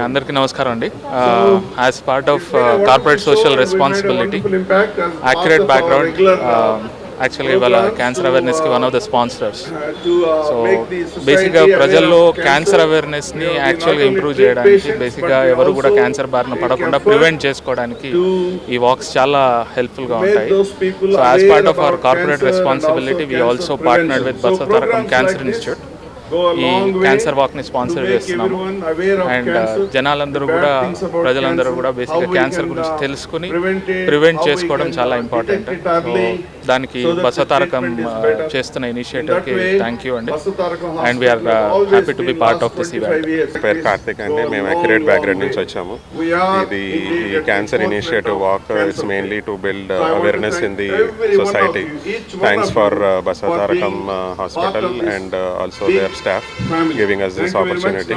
అందరికీ నమస్కారం అండి. As part of corporate social responsibility, accurate background, యాక్చువల్గా ఇవాళ క్యాన్సర్ అవేర్నెస్కి one of the sponsorers. So బేసిక్గా ప్రజల్లో క్యాన్సర్ అవేర్నెస్ని యాక్చువల్గా ఇంప్రూవ్ చేయడానికి, బేసిక్గా ఎవరు కూడా క్యాన్సర్ బారిన పడకుండా ప్రివెంట్ చేసుకోవడానికి ఈ వాక్స్ చాలా హెల్ప్ఫుల్గా ఉంటాయి. So as part of our corporate responsibility we also partnered with Basavatarakam cancer institute. ఈ క్యాన్సర్ వాక్ని స్పాన్సర్ చేస్తున్నాము. అండ్ జనాలందరూ కూడా, ప్రజలందరూ కూడా బేసిక్గా క్యాన్సర్ గురించి తెలుసుకుని ప్రివెంట్ చేసుకోవడం చాలా ఇంపార్టెంట్. సో దానికి బసవతారకం చేస్తున్న ఇనిషియేటివ్కి థ్యాంక్ యూ అండి. And we are happy to be part of this event. పేరు కార్తిక్ అండి. మేము అక్యురేట్ బ్యాక్గ్రౌండ్ నుంచి వచ్చాము. ఇది ఈ cancer initiative walk it's mainly to build awareness in the society. Thanks for Basavatarakam hospital and also their staff giving us this opportunity.